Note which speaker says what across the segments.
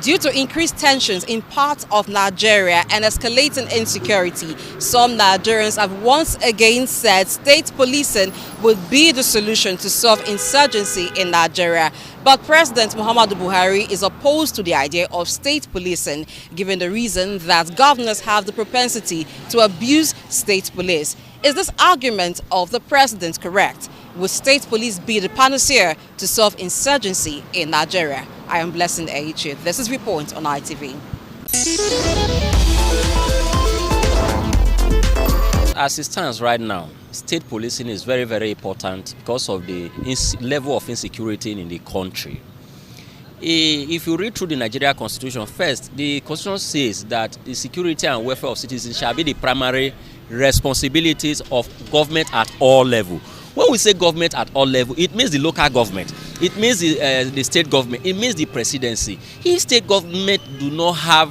Speaker 1: Due to increased tensions in parts of Nigeria and escalating insecurity, some Nigerians have once again said state policing would be the solution to solve insurgency in Nigeria. But President Muhammadu Buhari is opposed to the idea of state policing, given the reason that governors have the propensity to abuse state police. Is this argument of the president correct? Would state police be the panacea to solve insurgency in Nigeria? I am Blessing Aichi. This is VIEWPOINT on ITV.
Speaker 2: As it stands right now, state policing is very, very important because of the level of insecurity in the country. If you read through the Nigeria Constitution, first, the Constitution says that the security and welfare of citizens shall be the primary responsibilities of government at all levels. When we say government at all levels, it means the local government, it means the state government, it means the presidency. If state government do not have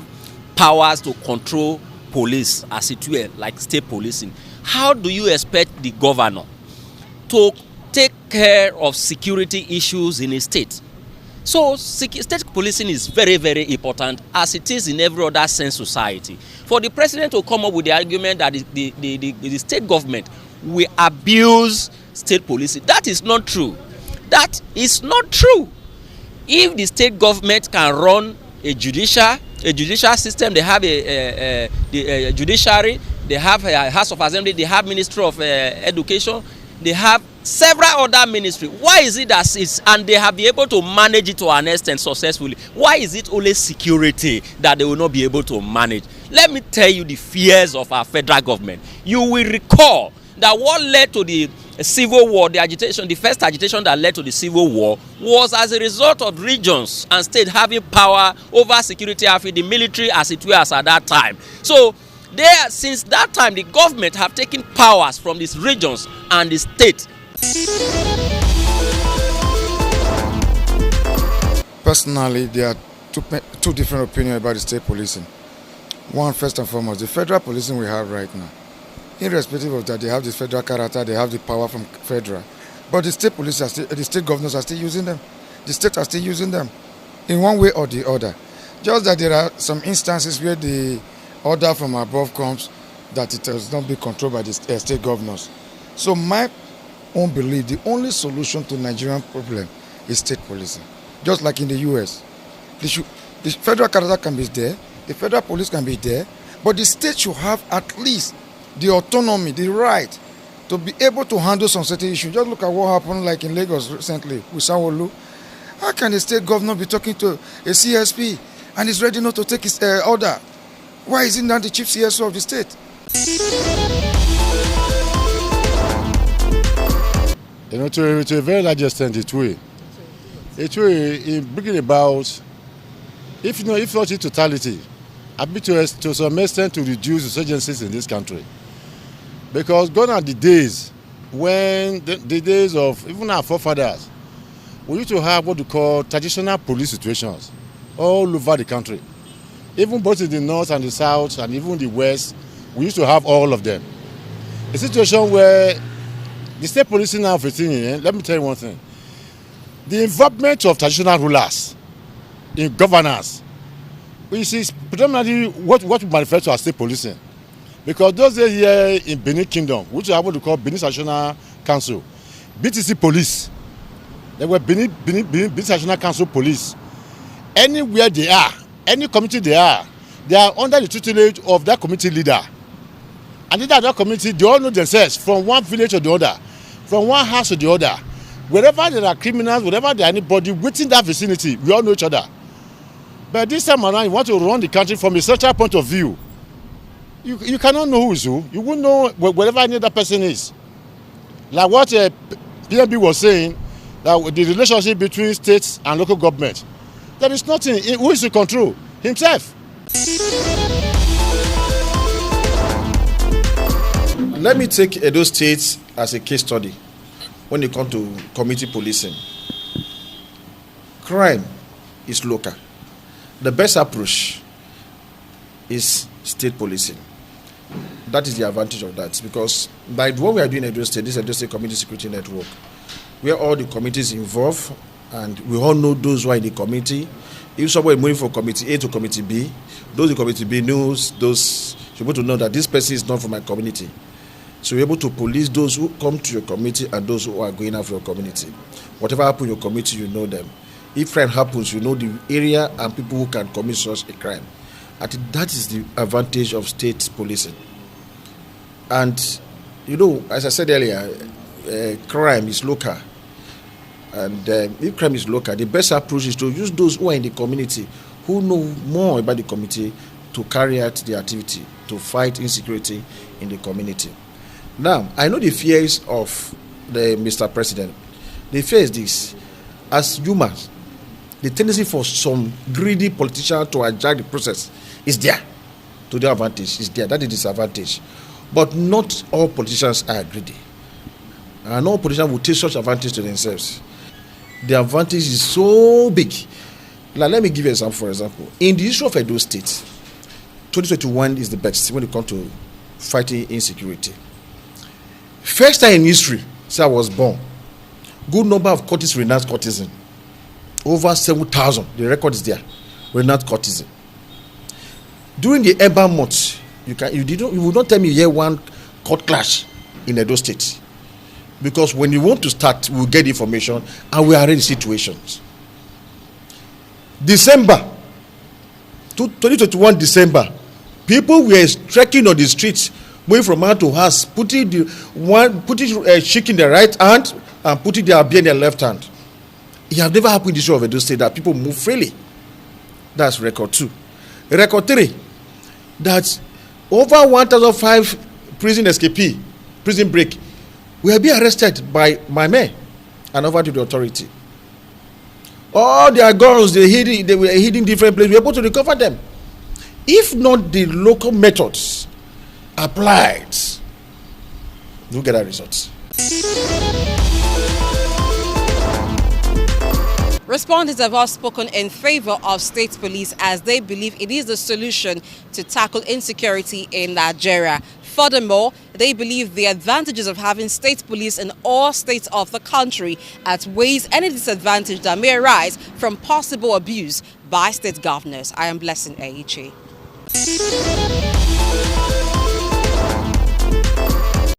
Speaker 2: powers to control police as it were, like state policing, how do you expect the governor to take care of security issues in a state? So state policing is very, very important, as it is in every other sense society. For the president to come up with the argument that the state government will abuse state policing, that is not true. That is not true. If the state government can run a judicial system, they have a judiciary, they have a House of Assembly, they have Ministry of Education, they have several other ministries. Why is it that and they have been able to manage it to an extent successfully? Why is it only security that they will not be able to manage? Let me tell you the fears of our federal government. You will recall that what led to the civil war, the agitation, the first agitation that led to the civil war was as a result of regions and states having power over security of the military as it was at that time. So since that time, the government have taken powers from these regions and the state.
Speaker 3: Personally, there are two different opinions about the state policing. One, first and foremost, the federal policing we have right now, irrespective of that, they have the federal character, they have the power from federal. But the state police the state governors are still using them. The state are still using them in one way or the other. Just that there are some instances where the order from above comes that it does not be controlled by the state governors. So my own belief, the only solution to Nigerian problem is state policing. Just like in the US. The federal character can be there, the federal police can be there, but the state should have at least the autonomy, the right to be able to handle some certain issues. Just look at what happened like in Lagos recently with Sanwo-Olu. How can the state governor be talking to a CSP and is ready not to take his order? Why is he not the chief CSO of the state?
Speaker 4: You know, to a very large extent, it will bring about, if not in totality, a bit to some extent to reduce insurgencies in this country. Because gone are the days when the days of even our forefathers, we used to have what we call traditional police situations all over the country. Even both in the north and the south and even the west, we used to have all of them. A situation where the state policing now, let me tell you one thing. The involvement of traditional rulers in governance, which is predominantly what we manifest as state policing. Because those days here in Benin Kingdom, which are what we call Benin National Council, BTC Police, they were Benin National Council Police. Anywhere they are, any community they are under the tutelage of that community leader. And in that community, they all know themselves from one village to the other, from one house to the other. Wherever there are criminals, wherever there are anybody within that vicinity, we all know each other. But this time around, you want to run the country from a social point of view. You cannot know who is who. You won't know wherever any other person is. Like what PNB was saying, that the relationship between states and local government, there is nothing. Who is in control? Himself.
Speaker 5: Let me take Edo State as a case study when it comes to community policing. Crime is local. The best approach is state policing. That is the advantage of that, because by what we are doing in Edo State, this Edo State Community Security Network, where all the communities involved, and we all know those who are in the community, If somebody moving from committee A to committee B, those in committee B knows those, you're able to know that this person is not from my community. So you're able to police those who come to your community and those who are going out for your community. Whatever happens in your community, you know them. If crime happens, you know the area and people who can commit such a crime. I think that is the advantage of state policing. And, you know, as I said earlier, crime is local. And if crime is local, the best approach is to use those who are in the community, who know more about the community, to carry out the activity, to fight insecurity in the community. Now, I know the fears of the Mr. President. The fear is this: as humans, the tendency for some greedy politicians to hijack the process is there, to their advantage, is there. That is disadvantage. But not all politicians are greedy. And all politicians will take such advantage to themselves. The advantage is so big. Now, let me give you an example. For example, in the issue of Edo State, 2021 is the best when it comes to fighting insecurity. First time in history since I was born, good number of courtesans renounced courtesan. Over 7,000. The record is there. Renounced courtesan. During the Ember months, you will not tell me you hear one court clash in Edo State. Because when you want to start, we'll get information and we are in situations. December 2021 December, people were trekking on the streets, moving from hand to house, putting chicken in their right hand and putting their beer in their left hand. It has never happened in the issue of Edo State that people move freely. That's record 2. Record 3, that over 1,005 prison escapee, prison break, will be arrested by my men and over to the authority. All their guns, they were hidden different places. We were able to recover them. If not the local methods applied, we'll get our results.
Speaker 1: Respondents have all spoken in favor of state police as they believe it is the solution to tackle insecurity in Nigeria. Furthermore, they believe the advantages of having state police in all states of the country outweighs any disadvantage that may arise from possible abuse by state governors. I am Blessing Aichi.